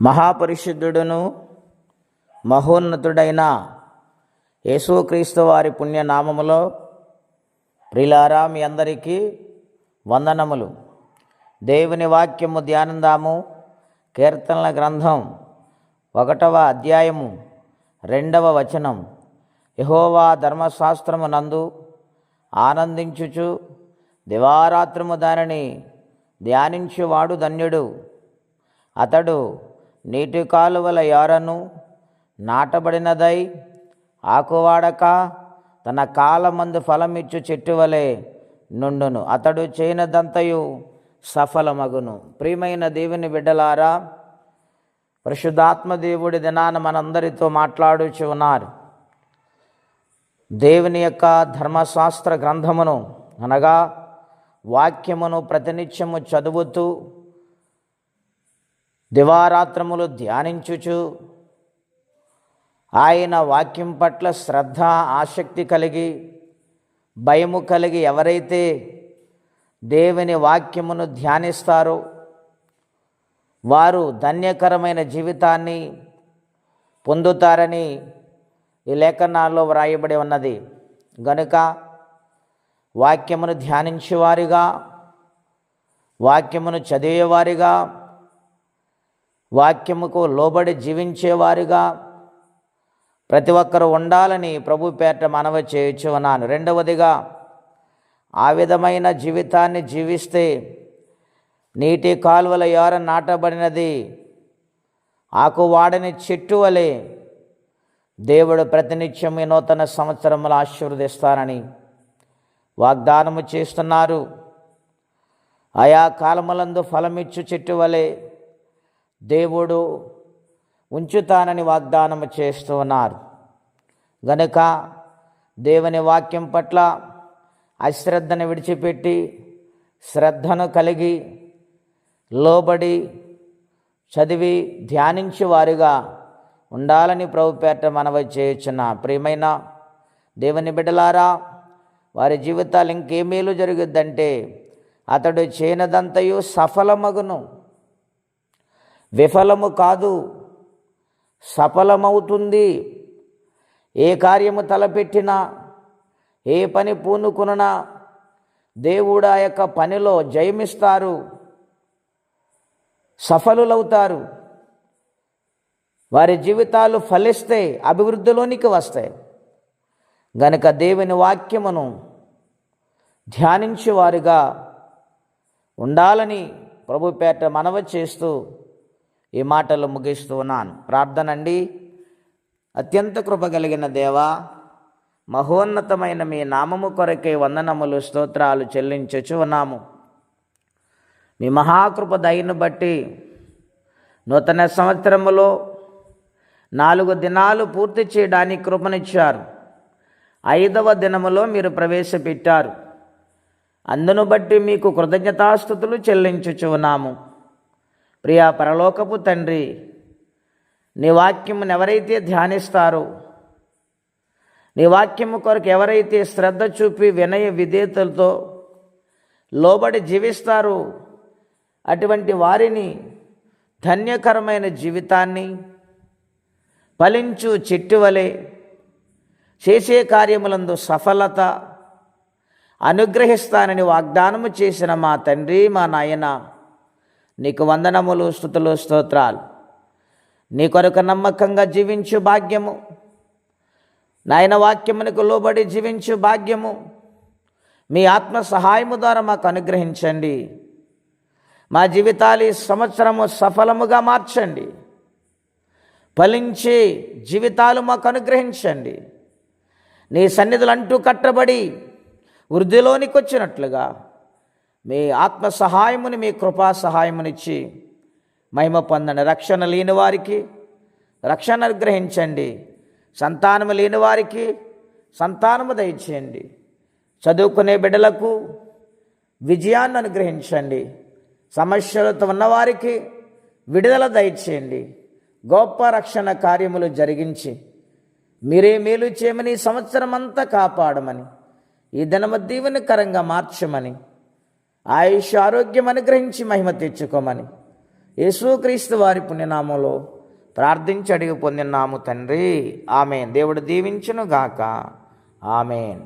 మహాపరిశుద్ధుడును మహోన్నతుడైన యేసుక్రీస్తు వారి పుణ్యనామములో ప్రియులారా, మీ అందరికీ వందనములు. దేవుని వాక్యము ధ్యానందాము. కీర్తనల గ్రంథం 1వ అధ్యాయము 2వ వచనం. యెహోవా ధర్మశాస్త్రము నందు ఆనందించుచు దివారాత్రము దానిని ధ్యానించువాడు ధన్యుడు. అతడు నీటి కాలువల యారను నాటబడినదై ఆకువాడక తన కాలమందు ఫలమిచ్చు చెట్టు వలె నుండును. అతడు చేయనదంతయు సఫలమగును. ప్రియమైన దేవుని బిడ్డలారా, పరిశుద్ధాత్మ దేవుడి దినాన మనందరితో మాట్లాడుచు ఉన్నారు. దేవుని యొక్క ధర్మశాస్త్ర గ్రంథమును అనగా వాక్యమును ప్రతినిత్యము చదువుతూ దివారాత్రములు ధ్యానించుచు ఆయన వాక్యం పట్ల శ్రద్ధ ఆసక్తి కలిగి భయము కలిగి ఎవరైతే దేవుని వాక్యమును ధ్యానిస్తారో వారు ధన్యకరమైన జీవితాన్ని పొందుతారని ఈ లేఖనాల్లో వ్రాయబడి ఉన్నది. గనుక వాక్యమును ధ్యానించేవారిగా, వాక్యమును చదివేవారిగా, వాక్యముకు లోబడి జీవించేవారిగా ప్రతి ఒక్కరూ ఉండాలని ప్రభు పేరిట మనవి చేయుచు ఉన్నాను. రెండవదిగా, ఆ విధమైన జీవితాన్ని జీవిస్తే నీటి కాలువల యార నాటబడినది ఆకువాడని చెట్టు వలె దేవుడు ప్రతినిత్యం ఈ నూతన సంవత్సరములు ఆశీర్వదిస్తారని వాగ్దానము చేస్తున్నారు. ఆయా కాలములందు ఫలమిచ్చు చెట్టు వలె దేవుడు ఉంచుతానని వాగ్దానము చేస్తూ ఉన్నారు. గనుక దేవుని వాక్యం పట్ల అశ్రద్ధను విడిచిపెట్టి శ్రద్ధను కలిగి లోబడి చదివి ధ్యానించే వారిగా ఉండాలని ప్రభు పేరిట మనవి చేయుచున్న ప్రియమైన దేవుని బిడ్డలారా, వారి జీవితాలు ఇంకేమేలు జరుగుద్దంటే అతడు చేయనదంతయు సఫలమగును. విఫలము కాదు, సఫలమవుతుంది. ఏ కార్యము తలపెట్టినా, ఏ పని పూనుకున్నా దేవుడు ఆ యొక్క పనిలో జయమిస్తారు, సఫలులవుతారు. వారి జీవితాలు ఫలిస్తే అభివృద్ధిలోనికి వస్తాయి. గనుక దేవుని వాక్యమును ధ్యానించేవారుగా ఉండాలని ప్రభు పేరిట మనవి చేస్తూ ఈ మాటలు ముగిస్తూ ఉన్నాను. ప్రార్థనండి. అత్యంత కృప కలిగిన దేవా, మహోన్నతమైన మీ నామము కొరకే వందనములు స్తోత్రాలు చెల్లించుచు ఉన్నాము. మీ మహాకృప దయను బట్టి నూతన సంవత్సరములో 4 దినాలు పూర్తి చేయడానికి కృపనిచ్చారు. 5వ దినములో మీరు ప్రవేశపెట్టారు. అందును బట్టి మీకు కృతజ్ఞతాస్తుతులు చెల్లించుచు ఉన్నాము. ప్రియా పరలోకపు తండ్రి, నీ వాక్యమును ఎవరైతే ధ్యానిస్తారో, నీ వాక్యము కొరకు ఎవరైతే శ్రద్ధ చూపి వినయ విధేయతలతో లోబడి జీవిస్తారో అటువంటి వారిని ధన్యకరమైన జీవితాన్ని ఫలించు చెట్టు వలె చేసే కార్యములందు సఫలత అనుగ్రహిస్తానని వాగ్దానము చేసిన మా తండ్రి, మా నాయన, నీకు వందనములు, స్తుతులు, స్తోత్రాలు. నీ కొరకు నమ్మకంగా జీవించు భాగ్యము, నాయన వాక్యమునకు లోబడి జీవించు భాగ్యము మీ ఆత్మ సహాయము ద్వారా మాకు అనుగ్రహించండి. మా జీవితాలు ఈ సంవత్సరము సఫలముగా మార్చండి. ఫలించే జీవితాలు మాకు అనుగ్రహించండి. నీ సన్నిధులు అంటూ కట్టబడి వృద్ధిలోనికి వచ్చినట్లుగా మీ ఆత్మ సహాయముని, మీ కృపా సహాయమునిచ్చి మహిమ పొందండి. రక్షణ లేని వారికి రక్షణ అనుగ్రహించండి. సంతానము లేని వారికి సంతానము దయచేయండి. చదువుకునే బిడ్డలకు విజయాన్ని అనుగ్రహించండి. సమస్యలతో ఉన్నవారికి విడుదల దయచేయండి. గొప్ప రక్షణ కార్యములు జరిగించి మీరే మేలు చేయమని, సంవత్సరం అంతా కాపాడమని, ఈ దినము దీవెనకరంగా మార్చమని, ఆయుష్ ఆరోగ్యం అనుగ్రహించి మహిమ తెచ్చుకోమని యేసుక్రీస్తు వారి పుణ్యనామంలో ప్రార్థించి అడిగి పొందినాము తండ్రి. ఆమెన్. దేవుడు దీవించును గాక. ఆమెన్.